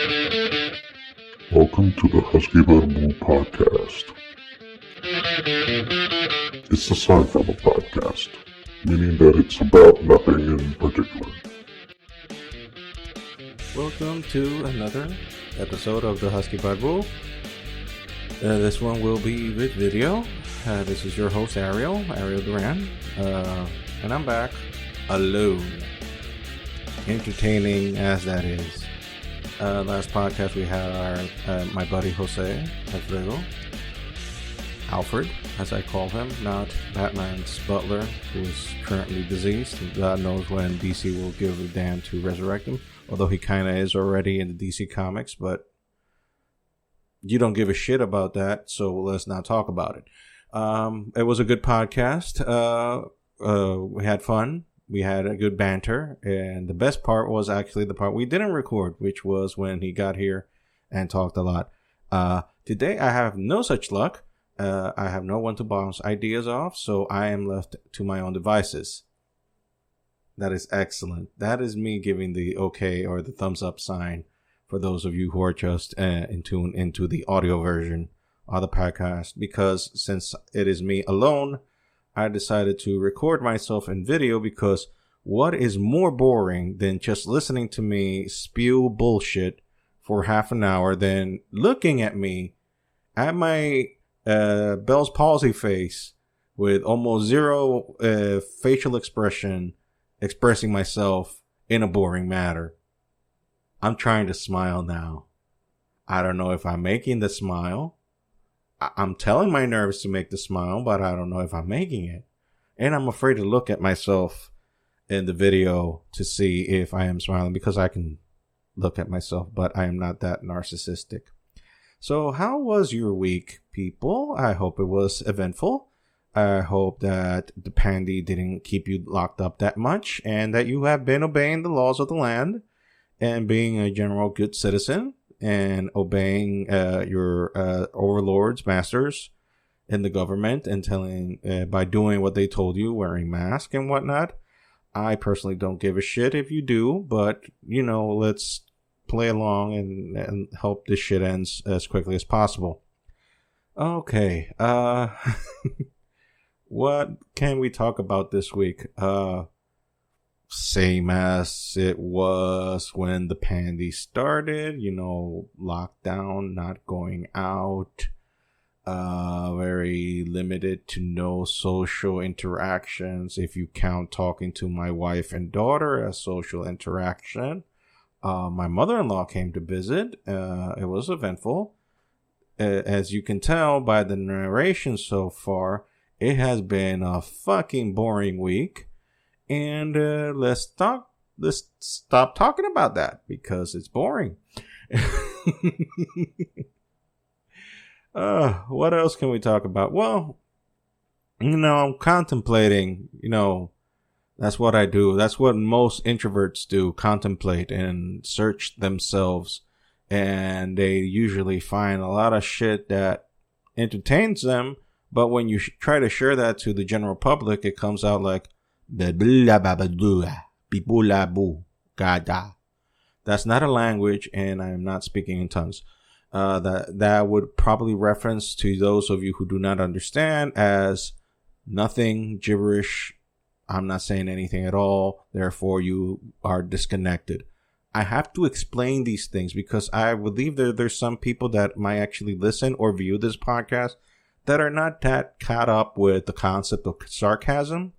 Welcome to the Husky Bamboo Podcast. It's a sci-fi podcast, meaning that it's about nothing in particular. Welcome to another episode of the Husky Bamboo. This one will be with video. This is your host Ariel Duran, and I'm back alone. Entertaining as that is. Last podcast we had our my buddy Jose Alfred, as I call him, not Batman's butler, who is currently deceased. God knows when DC will give a damn to resurrect him, although he kind of is already in the DC comics, but you don't give a shit about that, so let's not talk about it. It was a good podcast. We had fun. We had a good banter, and the best part was actually the part we didn't record, which was when he got here and talked a lot. Today I have no such luck. I have no one to bounce ideas off, so I am left to my own devices. That is excellent. That is me giving the okay or the thumbs up sign for those of you who are just in tune into the audio version of the podcast, because since it is me alone, I decided to record myself in video, because what is more boring than just listening to me spew bullshit for half an hour than looking at me at my Bell's palsy face with almost zero facial expression, expressing myself in a boring manner. I'm trying to smile now. I don't know if I'm making the smile. I'm telling my nerves to make the smile, but I don't know if I'm making it. And I'm afraid to look at myself in the video to see if I am smiling, because I can look at myself, but I am not that narcissistic. So how was your week, people? I hope it was eventful. I hope that the pandy didn't keep you locked up that much, and that you have been obeying the laws of the land and being a general good citizen, and obeying your overlords, masters in the government, and telling by doing what they told you, wearing masks and whatnot. I personally don't give a shit if you do, but let's play along and hope this shit ends as quickly as possible. Okay, what can we talk about this week? Same as it was when the pandy started, lockdown, not going out, very limited to no social interactions, if you count talking to my wife and daughter as social interaction. My mother-in-law came to visit. It was eventful. As you can tell by the narration so far, it has been a fucking boring week. And let's stop talking about that, because it's boring. What else can we talk about? Well, I'm contemplating, that's what I do. That's what most introverts do, contemplate and search themselves. And they usually find a lot of shit that entertains them. But when you try to share that to the general public, it comes out like, that's not a language, and I am not speaking in tongues. That would probably reference to those of you who do not understand as nothing, gibberish. I'm not saying anything at all, therefore you are disconnected. I have to explain these things because I believe there's some people that might actually listen or view this podcast that are not that caught up with the concept of sarcasm.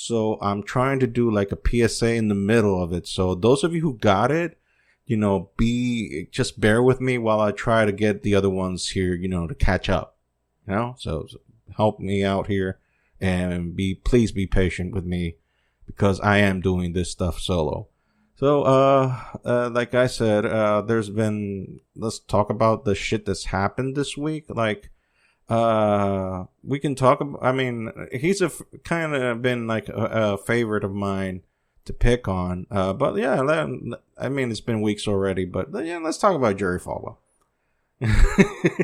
So I'm trying to do like a PSA in the middle of it. So those of you who got it, just bear with me while I try to get the other ones here, to catch up, so help me out here, and please be patient with me, because I am doing this stuff solo. So, like I said, let's talk about the shit that's happened this week. Like, we can talk about, he's kind of been like a favorite of mine to pick on. But yeah, it's been weeks already, but yeah, let's talk about Jerry Falwell.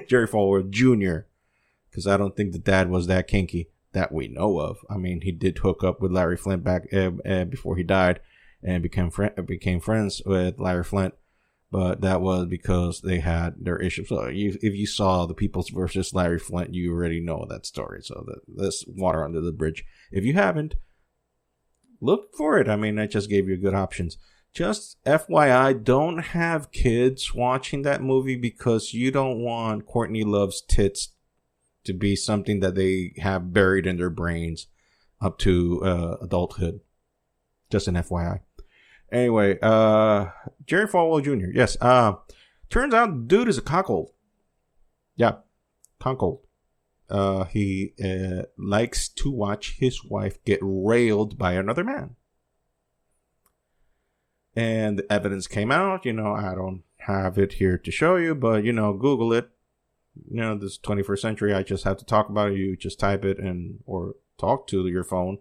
Jerry Falwell Jr., because I don't think the dad was that kinky that we know of. He did hook up with Larry Flynt back before he died, and became friends with Larry Flynt. but that was because they had their issues. So if you saw the Peoples versus Larry Flint, you already know that story. So that's water under the bridge. If you haven't, look for it. I mean, I just gave you good options. Just FYI, don't have kids watching that movie because you don't want Courtney Love's tits to be something that they have buried in their brains up to adulthood. Just an FYI. Anyway, Jerry Falwell Jr. Yes. Turns out the dude is a cuckold. Yeah. Cuckold. He likes to watch his wife get railed by another man. And the evidence came out. You know, I don't have it here to show you, but, you know, Google it. You know, this 21st century, I just have to talk about it. You just type it or talk to your phone,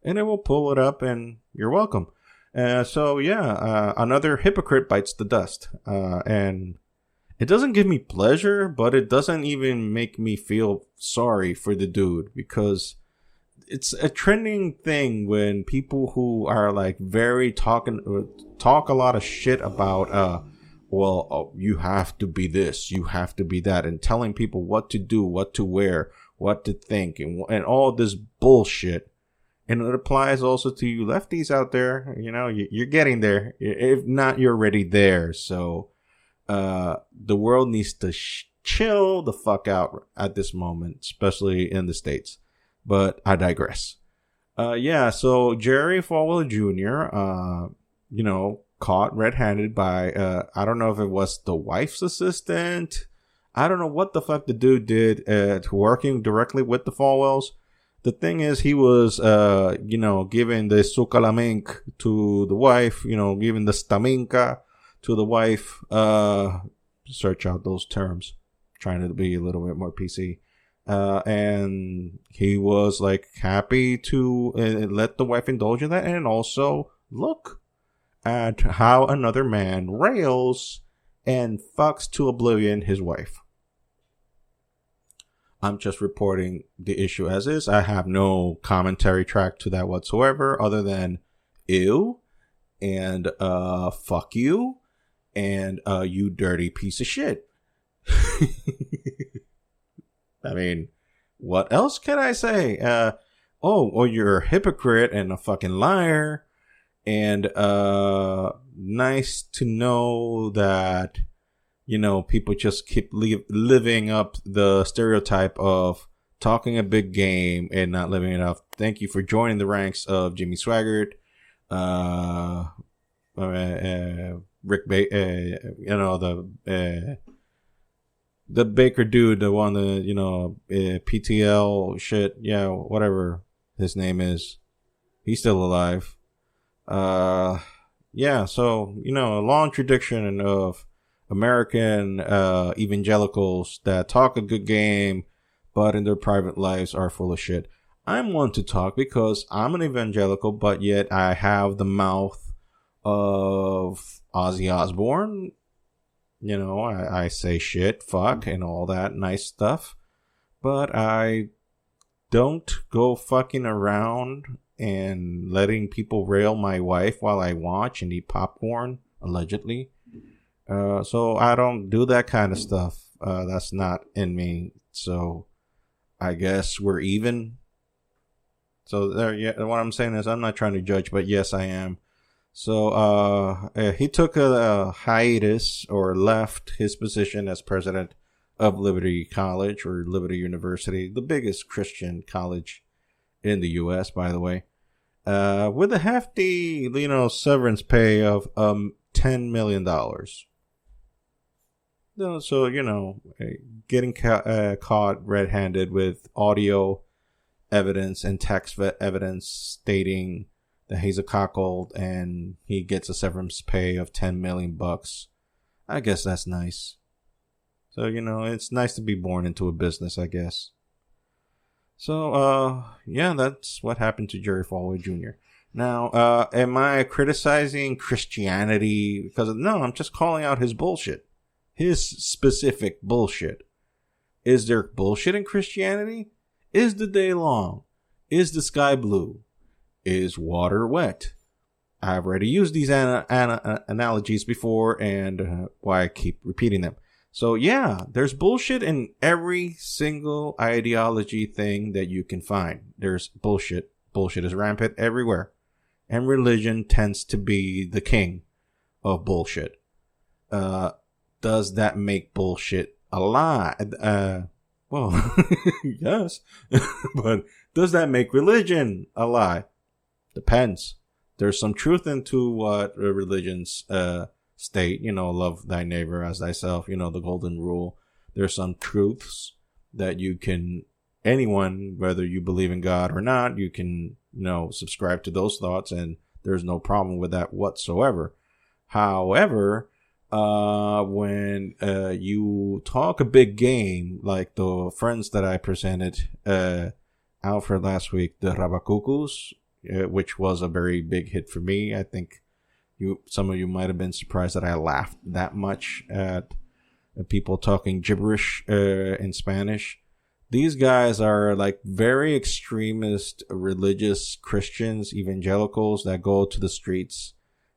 and it will pull it up, and you're welcome. Another hypocrite bites the dust. And it doesn't give me pleasure, but it doesn't even make me feel sorry for the dude, because it's a trending thing when people who are like very talk a lot of shit about, you have to be this, you have to be that, and telling people what to do, what to wear, what to think, and all this bullshit. And it applies also to you lefties out there. You know, you're getting there. If not, you're already there. So the world needs to chill the fuck out at this moment, especially in the States. But I digress. So Jerry Falwell Jr., caught red-handed by, I don't know if it was the wife's assistant. I don't know what the fuck the dude did to working directly with the Falwells. The thing is, he was, giving the sukalamink to the wife, giving the staminka to the wife. Search out those terms. Trying to be a little bit more PC. And he was, like, happy to let the wife indulge in that. And also look at how another man rails and fucks to oblivion his wife. I'm just reporting the issue as is. I have no commentary track to that whatsoever, other than ew and fuck you and you dirty piece of shit. I mean, what else can I say? You're a hypocrite and a fucking liar. And nice to know that, people just keep living up the stereotype of talking a big game and not living it up. Thank you for joining the ranks of Jimmy Swaggart, Rick the Baker dude, the one that, PTL shit. Yeah, whatever his name is. He's still alive. So, a long tradition of American evangelicals that talk a good game, but in their private lives are full of shit. I'm one to talk because I'm an evangelical, but yet I have the mouth of Ozzy Osbourne. I say shit, fuck, and all that nice stuff, but I don't go fucking around and letting people rail my wife while I watch and eat popcorn, allegedly. So I don't do that kind of stuff. That's not in me. So I guess we're even. So there, yeah, what I'm saying is I'm not trying to judge, but yes, I am. So he took a hiatus or left his position as president of Liberty College or Liberty University, the biggest Christian college in the U.S., by the way, with a hefty, severance pay of $10 million. So, getting caught red-handed with audio evidence and text evidence stating that he's a cuckold and he gets a severance pay of $10 million. I guess that's nice. So, it's nice to be born into a business, I guess. So, that's what happened to Jerry Falwell Jr. Now, am I criticizing Christianity? Because, no, I'm just calling out his bullshit. His specific bullshit. Is there bullshit in Christianity? Is the day long? Is the sky blue? Is water wet? I've already used these analogies before, and why I keep repeating them. So yeah, there's bullshit in every single ideology thing that you can find. There's bullshit. Bullshit is rampant everywhere. And religion tends to be the king of bullshit. Does that make bullshit a lie? Well, yes. But does that make religion a lie? Depends. There's some truth into what religions state, love thy neighbor as thyself, the golden rule. There's some truths that anyone, whether you believe in God or not, you can, subscribe to those thoughts, and there's no problem with that whatsoever. However, when you talk a big game, like the friends that I presented Alfred last week, the Rabakukus, which was a very big hit for me. I think some of you might have been surprised that I laughed that much at people talking gibberish in Spanish. These guys are like very extremist religious Christians, evangelicals that go to the streets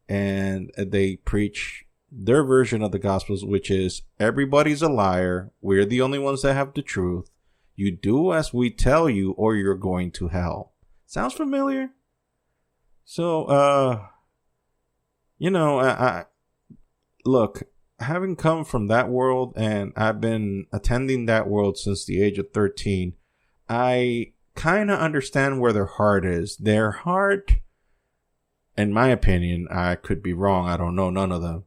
and they preach their version of the Gospels, which is everybody's a liar. We're the only ones that have the truth. You do as we tell you or you're going to hell. Sounds familiar? So, I look, having come from that world, and I've been attending that world since the age of 13, I kind of understand where their heart is. Their heart, in my opinion, I could be wrong, I don't know, none of them,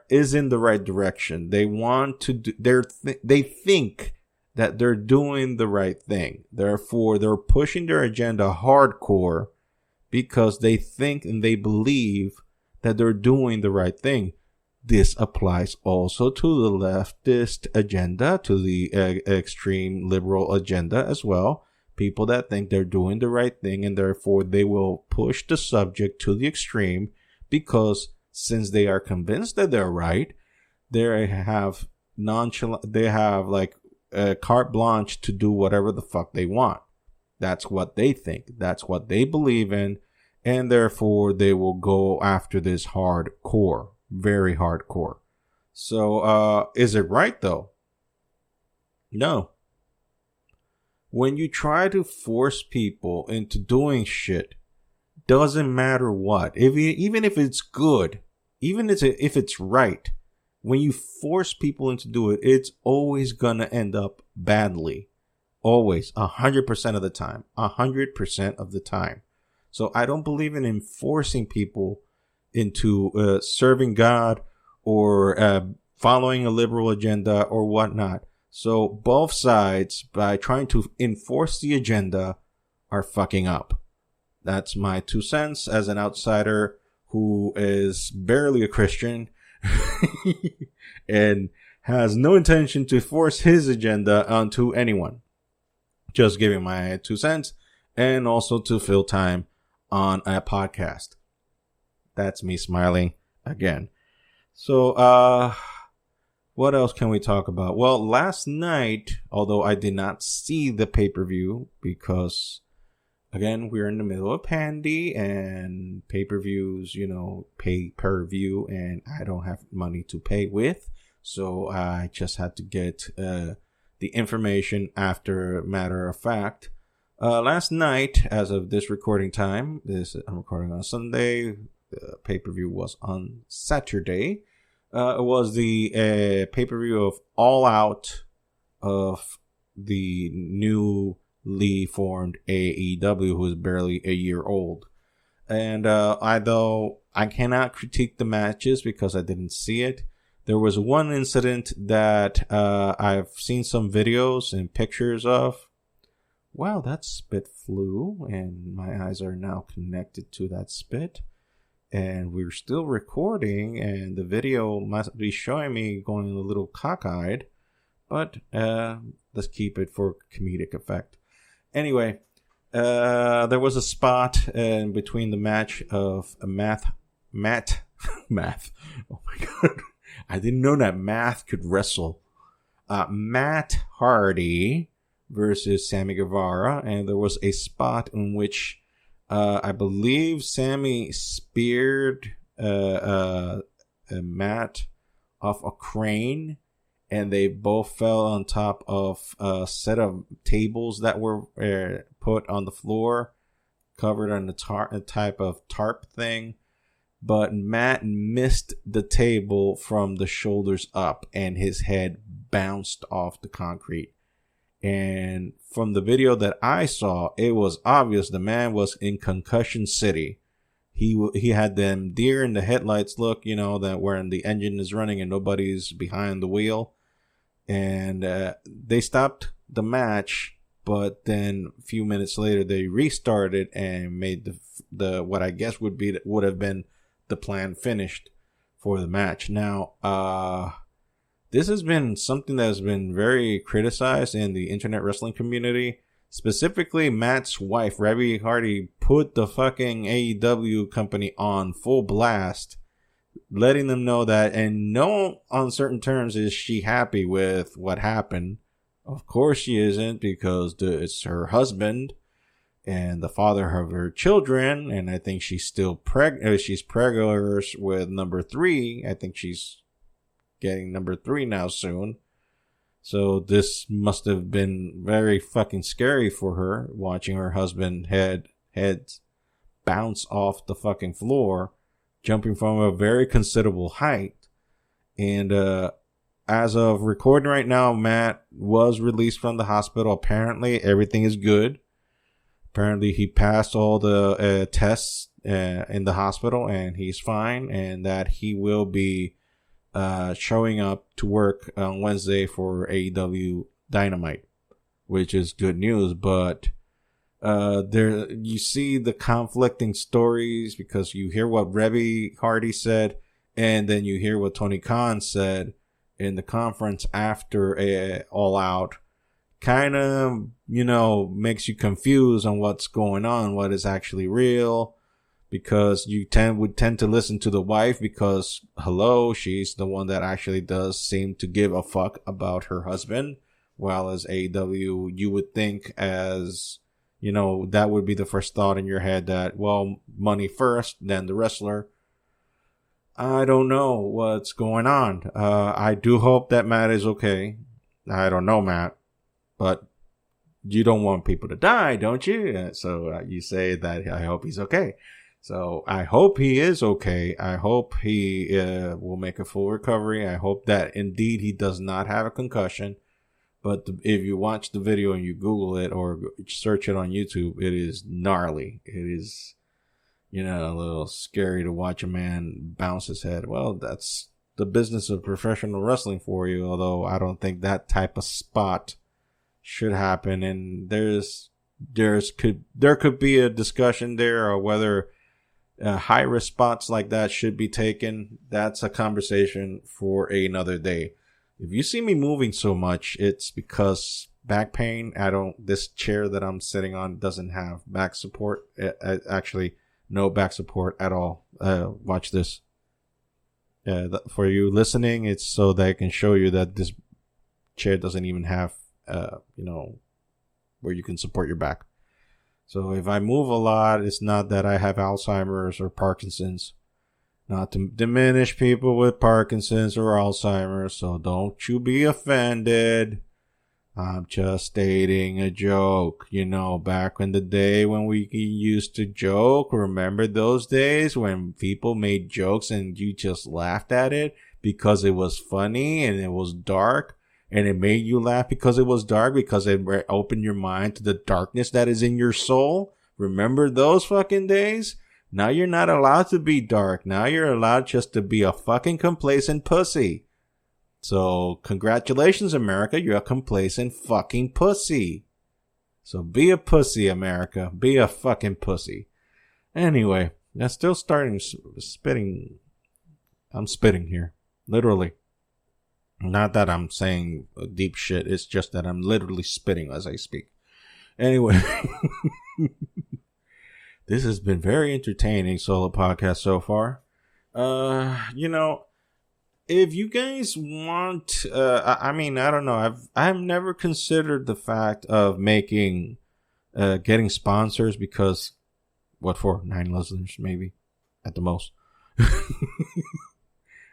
is in the right direction. They want to do, they think that they're doing the right thing. Therefore, they're pushing their agenda hardcore because they think and they believe that they're doing the right thing. This applies also to the leftist agenda, to the extreme liberal agenda as well. People that think they're doing the right thing, and therefore they will push the subject to the extreme because since they are convinced that they're right, they have carte blanche to do whatever the fuck they want. That's what they think. That's what they believe in. And therefore, they will go after this hardcore. Very hardcore. So, is it right, though? No. When you try to force people into doing shit, doesn't matter what. Even if it's good, even if it's right, when you force people into do it, it's always gonna end up badly. Always. 100% of the time. 100% of the time. So I don't believe in enforcing people into serving God or following a liberal agenda or whatnot. So both sides, by trying to enforce the agenda, are fucking up. That's my 2 cents as an outsider who is barely a Christian and has no intention to force his agenda onto anyone. Just giving my 2 cents, and also to fill time on a podcast. That's me smiling again. So, what else can we talk about? Well, last night, although I did not see the pay-per-view because, again, we're in the middle of pandy and pay-per-views, pay per view, and I don't have money to pay with. So I just had to get the information after matter of fact. Last night, as of this recording time, I'm recording on Sunday. The pay-per-view was on Saturday. It was the pay-per-view of All Out of the newly formed AEW, who is barely a year old. And although I cannot critique the matches because I didn't see it, there was one incident that I've seen some videos and pictures of. Wow, that spit flew, and my eyes are now connected to that spit. And we're still recording, and the video must be showing me going a little cockeyed. But let's keep it for comedic effect. Anyway, there was a spot in between the match of Matt. Oh my god. I didn't know that Matt could wrestle. Matt Hardy versus Sammy Guevara, and there was a spot in which I believe Sammy speared Matt off a crane, and they both fell on top of a set of tables that were put on the floor, covered on a type of tarp thing. But Matt missed the table from the shoulders up, and his head bounced off the concrete. And from the video that I saw, it was obvious the man was in concussion city. He had them deer in the headlights look, that when the engine is running and nobody's behind the wheel. And they stopped the match, but then a few minutes later they restarted and made the what I guess would have been the plan finished for the match. Now, this has been something that has been very criticized in the internet wrestling community. Specifically, Matt's wife, Reby Hardy, put the fucking AEW company on full blast, letting them know that in no uncertain terms is she happy with what happened. Of course she isn't, because it's her husband and the father of her children, and I think she's still pregnant. She's pregnant with number 3. I think she's getting number 3 now soon. So this must have been very fucking scary for her, watching her husband head bounce off the fucking floor, jumping from a very considerable height. And as of recording right now, Matt was released from the hospital. Apparently everything is good. Apparently he passed all the tests in the hospital, and he's fine, and that he will be showing up to work on Wednesday for AEW Dynamite, which is good news. But there you see the conflicting stories, because you hear what Reby Hardy said, and then you hear what Tony Khan said in the conference after All Out. Kind of, makes you confused on what's going on, what is actually real, because you would tend to listen to the wife, because she's the one that actually does seem to give a fuck about her husband, while as AEW, you would think, as that would be the first thought in your head, that, well, money first, then the wrestler. I don't know what's going on. I do hope that Matt is okay. I don't know, Matt, but you don't want people to die, don't you? So you say that I hope he's okay. So I hope he is okay. I hope he will make a full recovery. I hope that indeed he does not have a concussion. But if you watch the video and you Google it or search it on YouTube, it is gnarly. It is, a little scary to watch a man bounce his head. Well, that's the business of professional wrestling for you. Although I don't think that type of spot should happen. And there could be a discussion there, or whether high risk spots like that should be taken. That's a conversation for another day. If you see me moving so much, it's because back pain. This chair that I'm sitting on doesn't have back support. Actually, no back support at all. Watch this. For you listening, it's so that I can show you that this chair doesn't even have, where you can support your back. So if I move a lot, it's not that I have Alzheimer's or Parkinson's. Not to diminish people with Parkinson's or Alzheimer's, so don't you be offended. I'm just stating a joke. Back in the day when we used to joke, remember those days when people made jokes and you just laughed at it because it was funny and it was dark, and it made you laugh because it was dark, because it opened your mind to the darkness that is in your soul? Remember those fucking days? Now you're not allowed to be dark. Now you're allowed just to be a fucking complacent pussy. So, congratulations, America. You're a complacent fucking pussy. So be a pussy, America. Be a fucking pussy. Anyway, I'm still spitting. I'm spitting here. Literally. Not that I'm saying deep shit. It's just that I'm literally spitting as I speak. Anyway. This has been very entertaining solo podcast so far. If you guys want, I don't know. I've never considered the fact of getting sponsors, because What for? 9 listeners, maybe, at the most.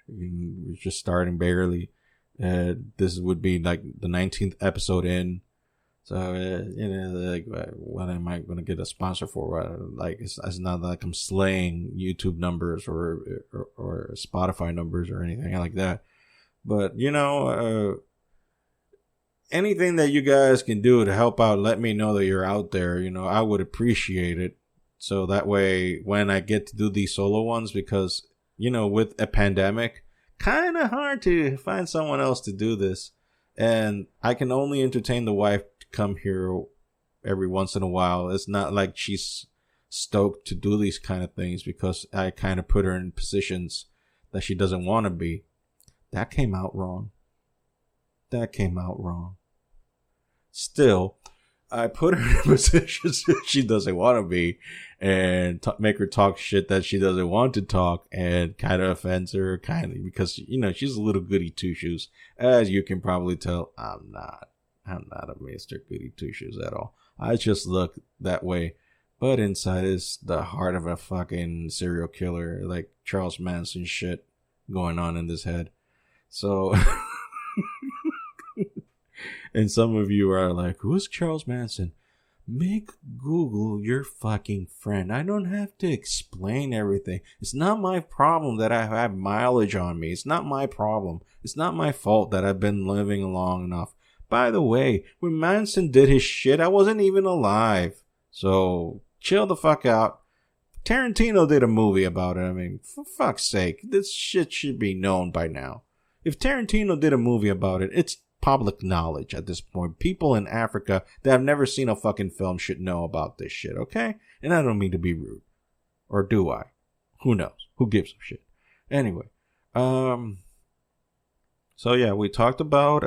We're just starting barely. This would be like the 19th episode in. So, like, what am I going to get a sponsor for? Like, it's not like I'm slaying YouTube numbers or Spotify numbers or anything like that. But, anything that you guys can do to help out, let me know that you're out there. I would appreciate it. So that way, when I get to do these solo ones, because, with a pandemic, kind of hard to find someone else to do this. And I can only entertain the wife to come here every once in a while. It's not like she's stoked to do these kind of things because I kind of put her in positions that she doesn't want to be. That came out wrong. Still, I put her in positions that she doesn't want to be and make her talk shit that she doesn't want to talk and kind of offends her because, she's a little goody two-shoes. As you can probably tell, I'm not a Mr. Goody two-shoes at all. I just look that way. But inside is the heart of a fucking serial killer, like Charles Manson shit going on in this head. So... And some of you are like, who's Charles Manson? Make Google your fucking friend. I don't have to explain everything. It's not my problem that I have mileage on me. It's not my problem. It's not my fault that I've been living long enough. By the way, when Manson did his shit, I wasn't even alive. So, chill the fuck out. Tarantino did a movie about it. I mean, for fuck's sake, this shit should be known by now. If Tarantino did a movie about it, it's public knowledge at this point. People in Africa that have never seen a fucking film should know about this shit, okay? And I don't mean to be rude. Or do I? Who knows? Who gives a shit? Anyway. So yeah, we talked about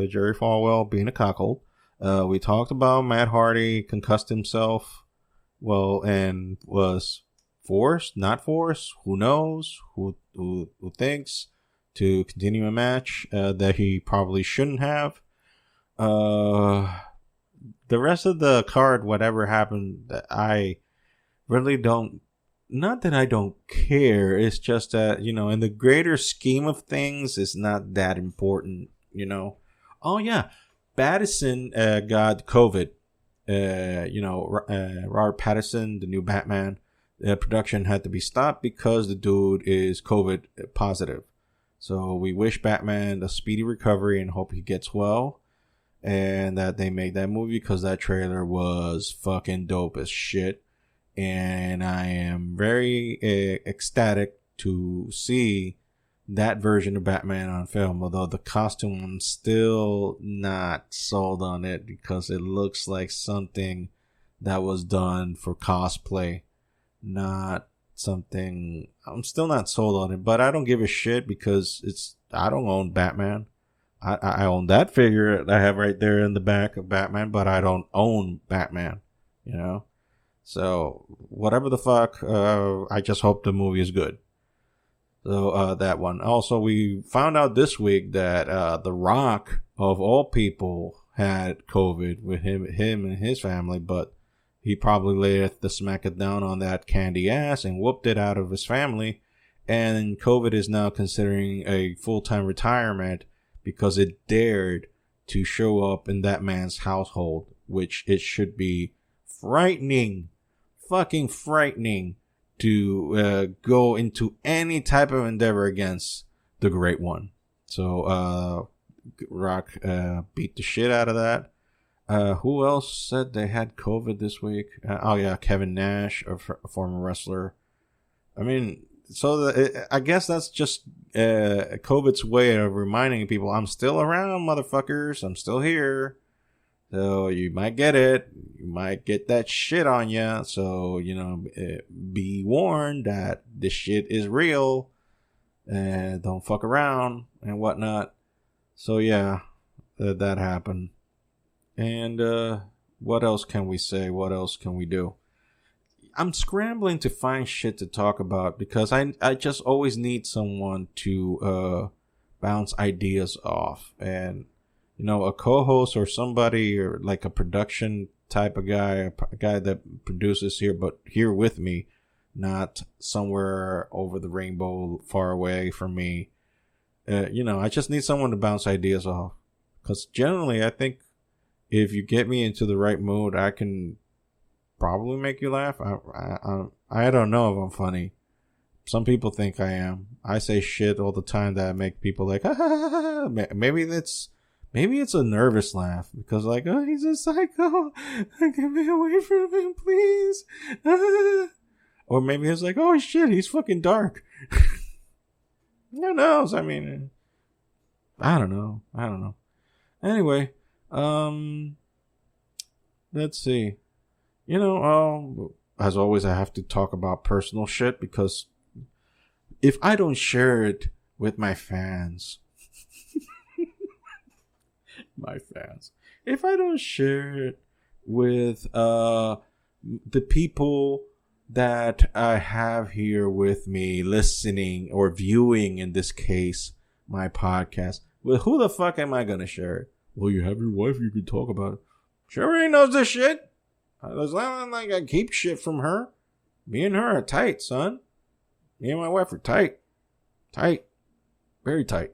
Jerry Falwell being a cuckold. We talked about Matt Hardy concussed himself. Well, and was forced, not forced, who knows? Who thinks? To continue a match that he probably shouldn't have. The rest of the card, whatever happened, I really don't... Not that I don't care. It's just that, in the greater scheme of things, it's not that important, Oh, yeah. Pattinson got COVID. Robert Pattinson, the new Batman, production had to be stopped because the dude is COVID positive. So we wish Batman a speedy recovery and hope he gets well. And that they make that movie because that trailer was fucking dope as shit. And I am very ecstatic to see that version of Batman on film. Although the costume, I'm still not sold on it because it looks like something that was done for cosplay. Not something... I'm still not sold on it, but I don't give a shit because I don't own Batman. I own that figure I have right there in the back of Batman, but I don't own Batman, So whatever the fuck, I just hope the movie is good. So that one. Also, we found out this week that The Rock, of all people, had COVID with him and his family, but he probably laid the smack it down on that candy ass and whooped it out of his family. And COVID is now considering a full-time retirement because it dared to show up in that man's household, which it should be frightening, fucking frightening to go into any type of endeavor against the Great One. So Rock beat the shit out of that. Who else said they had COVID this week? Kevin Nash, a former wrestler. I mean, I guess that's just COVID's way of reminding people, I'm still around, motherfuckers. I'm still here. So you might get it. You might get that shit on you. So, be warned that this shit is real. And don't fuck around and whatnot. So, yeah, that happened. And what else can we say? What else can we do? I'm scrambling to find shit to talk about because I just always need someone to bounce ideas off. And, a co-host or somebody or like a production type of guy, a guy that produces here, but here with me, not somewhere over the rainbow, far away from me. I just need someone to bounce ideas off. Because generally, I think if you get me into the right mood, I can probably make you laugh. I don't know if I'm funny. Some people think I am. I say shit all the time that make people like, maybe it's a nervous laugh because like, oh, he's a psycho. Get me away from him, please. Or maybe it's like, oh shit, he's fucking dark. Who knows? I mean, I don't know. Anyway, let's see. As always, I have to talk about personal shit because if I don't share it with my fans, if I don't share it with the people that I have here with me listening or viewing, in this case, my podcast, well, who the fuck am I going to share it? Well, you have your wife, you can talk about it. She already knows this shit. As long as I keep shit from her, me and her are tight, son. Me and my wife are tight. Tight. Very tight.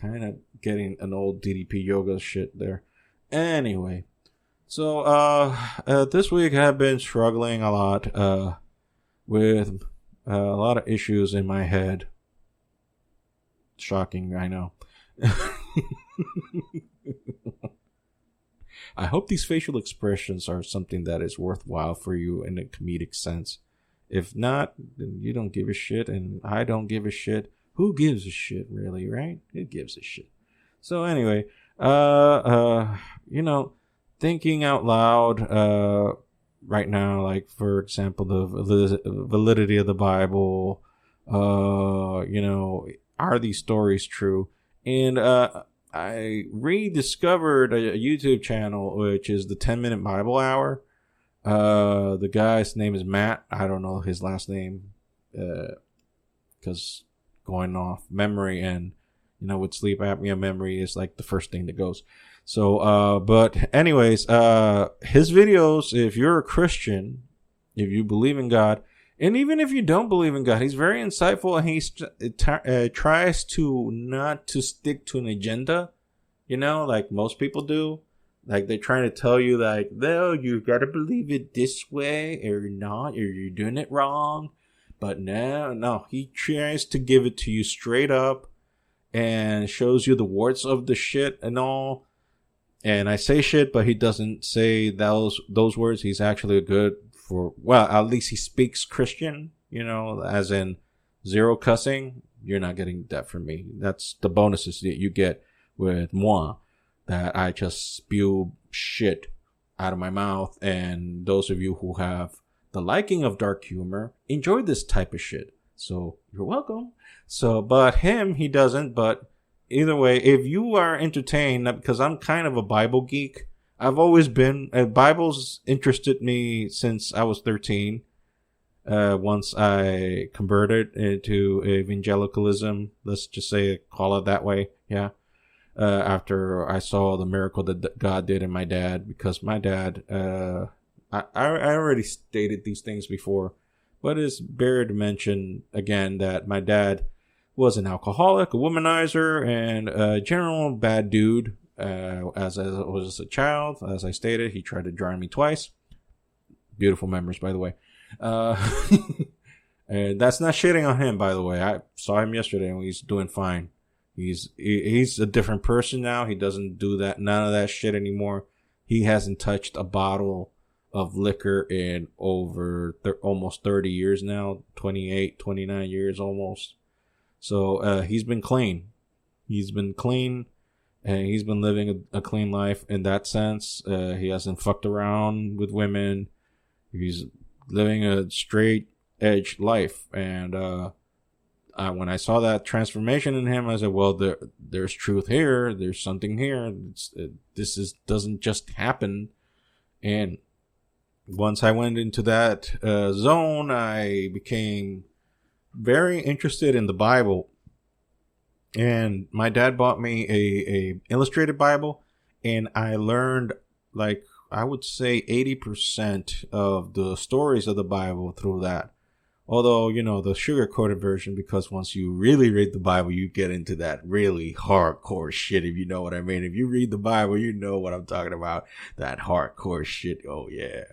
Kind of getting an old DDP yoga shit there. Anyway. So, this week I've been struggling a lot, with a lot of issues in my head. Shocking, I know. I hope these facial expressions are something that is worthwhile for you in a comedic sense. If not, then you don't give a shit, and I don't give a shit. Who gives a shit, really, right? Who gives a shit? So anyway, thinking out loud, right now, like, for example, the validity of the Bible, are these stories true? And, I rediscovered a YouTube channel, which is the 10-Minute Bible Hour. The guy's name is Matt. I don't know his last name, because going off memory and, with sleep apnea, memory is like the first thing that goes. So, but anyways, his videos, if you're a Christian, if you believe in God, and even if you don't believe in God, he's very insightful, and he tries to not to stick to an agenda, like most people do. Like, they're trying to tell you, like, no, you gotta believe it this way, or not, or you're doing it wrong. But no, he tries to give it to you straight up, and shows you the warts of the shit and all. And I say shit, but he doesn't say those words. He's actually good for, well, at least he speaks Christian, as in zero cussing. You're not getting that from me. That's the bonuses that you get with moi, that I just spew shit out of my mouth. And those of you who have the liking of dark humor enjoy this type of shit. So you're welcome. So, but him, he doesn't. But either way, if you are entertained, because I'm kind of a Bible geek, I've always been. Bible's interested me since I was 13. Once I converted into evangelicalism, let's just say, call it that way. Yeah. After I saw the miracle that God did in my dad, because my dad, I already stated these things before, but it's better to mention again that my dad was an alcoholic, a womanizer, and a general bad dude. As I was a child, as I stated, he tried to drown me twice. Beautiful memories, by the way. And that's not shitting on him, by the way. I saw him yesterday and he's doing fine. He's a different person now. He doesn't do none of that shit anymore. He hasn't touched a bottle of liquor in over almost 30 years now. 28, 29 years almost. So, he's been clean. He's been clean. And he's been living a clean life in that sense. He hasn't fucked around with women. He's living a straight edge life. And when I saw that transformation in him, I said, well, there's truth here. There's something here. Doesn't just happen. And once I went into that zone, I became very interested in the Bible. And my dad bought me a illustrated Bible, and I learned like I would say 80% of the stories of the Bible through that. Although, the sugar-coated version, because once you really read the Bible, you get into that really hardcore shit, if you know what I mean. If you read the Bible, you know what I'm talking about. That hardcore shit. Oh, yeah.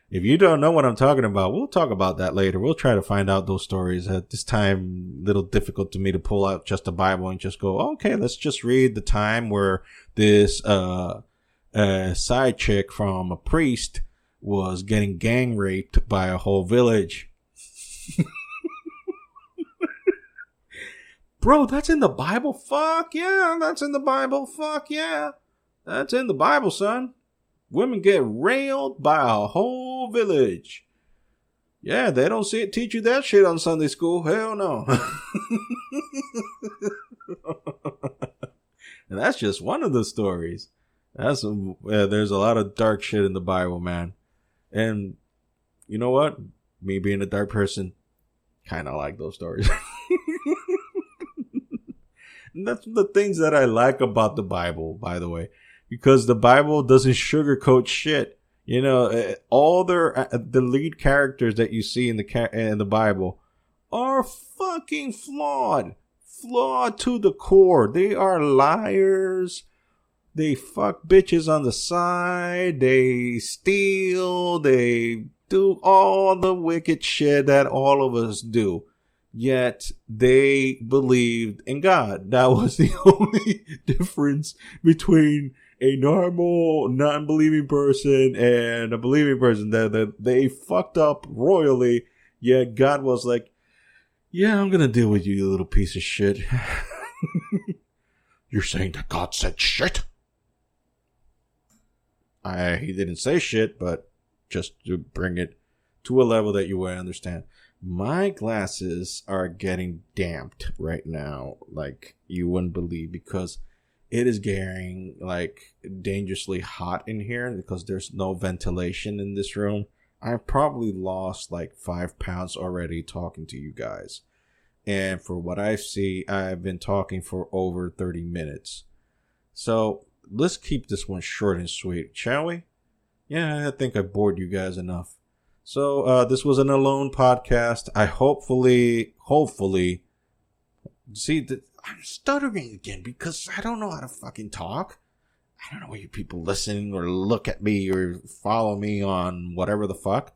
If you don't know what I'm talking about, we'll talk about that later. We'll try to find out those stories. At this time, a little difficult to me to pull out just the Bible and just go, okay, let's just read the time where this side chick from a priest was getting gang raped by a whole village. Bro, that's in the Bible? Fuck yeah, that's in the Bible. Fuck yeah. That's in the Bible, son. Women get railed by a whole village. Yeah, they don't teach you that shit on Sunday school. Hell no. And that's just one of the stories. There's a lot of dark shit in the Bible, man. And you know what? Me being a dark person, kind of like those stories. And that's the things that I like about the Bible, by the way, because the Bible doesn't sugarcoat shit. All the lead characters that you see in the Bible are fucking flawed to the core. They are liars. They fuck bitches on the side. They steal. They do all the wicked shit that all of us do. Yet they believed in God. That was the only difference between a normal non-believing person and a believing person. That they fucked up royally. Yet God was like, yeah, I'm going to deal with you, you little piece of shit. You're saying that God said shit? He didn't say shit, but just to bring it to a level that you would understand. My glasses are getting damped right now, like you wouldn't believe, because it is getting like dangerously hot in here because there's no ventilation in this room. I've probably lost like 5 pounds already talking to you guys. And for what I see, I've been talking for over 30 minutes. So let's keep this one short and sweet, shall we? Yeah, I think I bored you guys enough. So this was an alone podcast. I hopefully, see, I'm stuttering again because I don't know how to fucking talk. I don't know where you people listen or look at me or follow me on whatever the fuck.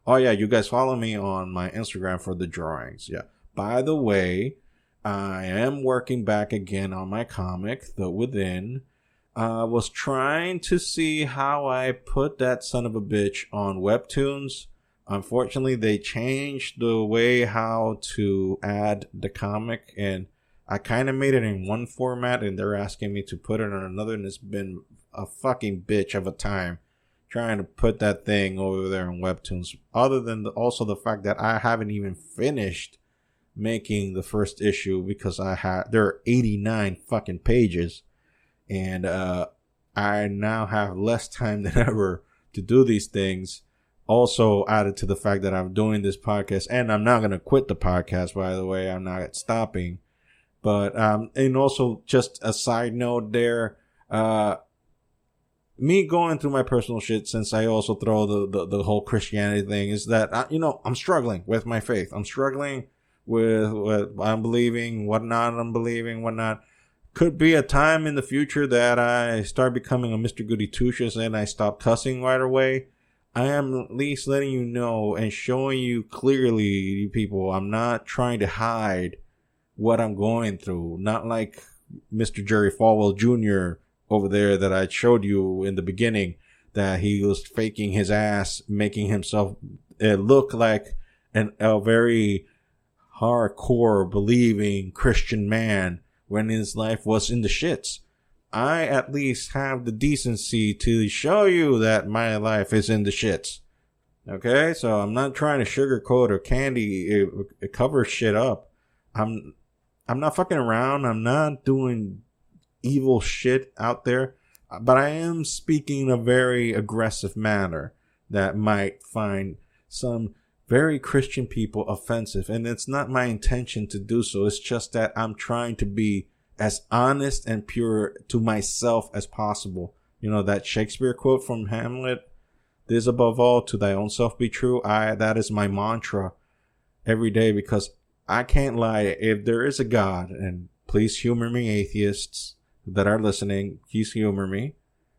Oh yeah, you guys follow me on my Instagram for the drawings. Yeah. By the way, I am working back again on my comic, The Within. I was trying to see how I put that son of a bitch on Webtoons. Unfortunately, they changed the way how to add the comic, and I kind of made it in one format, and they're asking me to put it on another, and it's been a fucking bitch of a time trying to put that thing over there in Webtoons. Other than also the fact that I haven't even finished making the first issue because there are 89 fucking pages, and I now have less time than ever to do these things. Also added to the fact that I'm doing this podcast, and I'm not going to quit the podcast, by the way. I'm not stopping. But, and also just a side note there, me going through my personal shit, since I also throw the whole Christianity thing, is that, I'm struggling with my faith. I'm struggling with what I'm believing, what not I'm believing, what not. Could be a time in the future that I start becoming a Mr. Goody Two-Shoes and I stop cussing right away. I am at least letting you know and showing you clearly, you people, I'm not trying to hide what I'm going through. Not like Mr. Jerry Falwell Jr. over there that I showed you in the beginning, that he was faking his ass, making himself look like a very hardcore believing Christian man when his life was in the shits. I at least have the decency to show you that my life is in the shits. Okay, so I'm not trying to sugarcoat or candy cover shit up. I'm not fucking around. I'm not doing evil shit out there. But I am speaking in a very aggressive manner that might find some very Christian people offensive. And it's not my intention to do so. It's just that I'm trying to be as honest and pure to myself as possible. that Shakespeare quote from Hamlet, "This above all, to thy own self be true." That is my mantra every day, because I can't lie. If there is a God, and please humor me, atheists that are listening, please humor me.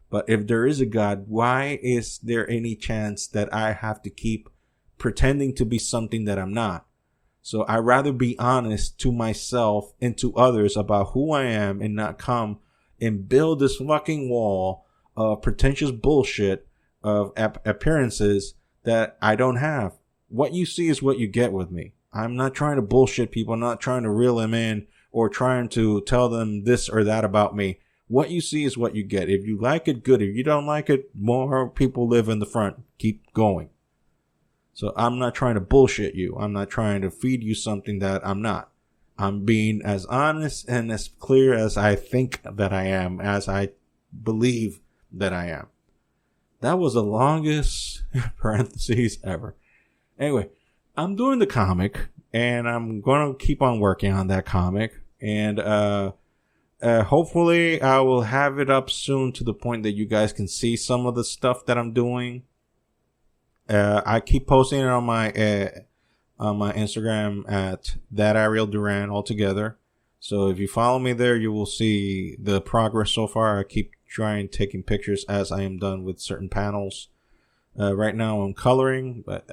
But if there is a God, why is there any chance that I have to keep pretending to be something that I'm not? So I'd rather be honest to myself and to others about who I am, and not come and build this fucking wall of pretentious bullshit of appearances that I don't have. What you see is what you get with me. I'm not trying to bullshit people. I'm not trying to reel them in or trying to tell them this or that about me. What you see is what you get. If you like it, good. If you don't like it, more people live in the front. Keep going. So I'm not trying to bullshit you. I'm not trying to feed you something that I'm not. I'm being as honest and as clear as I think that I am, as I believe that I am. That was the longest parentheses ever. Anyway, I'm doing the comic, and I'm going to keep on working on that comic. And hopefully I will have it up soon, to the point that you guys can see some of the stuff that I'm doing. I keep posting it on my Instagram at that Ariel Duran altogether. So if you follow me there, you will see the progress so far. I keep trying taking pictures as I am done with certain panels. Right now I'm coloring, but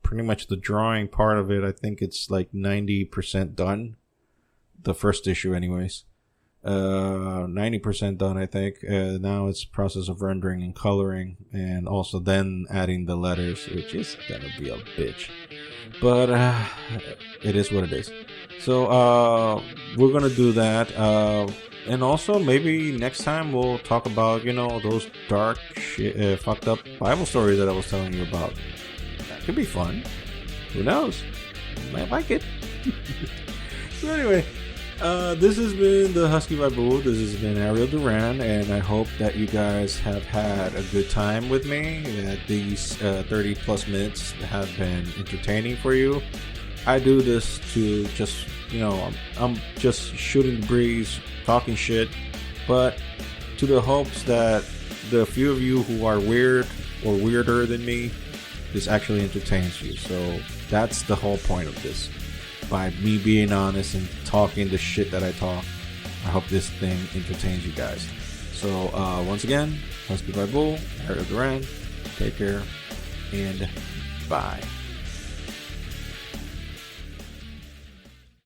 pretty much the drawing part of it, I think it's like 90% done. The first issue anyways. 90% done, I think. Now it's process of rendering and coloring, and also then adding the letters, which is gonna be a bitch. But it is what it is. So we're gonna do that. And also maybe next time we'll talk about, those dark shit, fucked up Bible stories that I was telling you about. That could be fun. Who knows? You might like it. So anyway, this has been the Husky Bible. This has been Ariel Duran, and I hope that you guys have had a good time with me, that these 30 plus minutes have been entertaining for you. I do this to just, I'm just shooting the breeze, talking shit, but to the hopes that the few of you who are weird or weirder than me, this actually entertains you. So that's the whole point of this. By me being honest and talking the shit that I talk, I hope this thing entertains you guys. So once again, Husky by Bull, Ariel Duran, take care, and bye.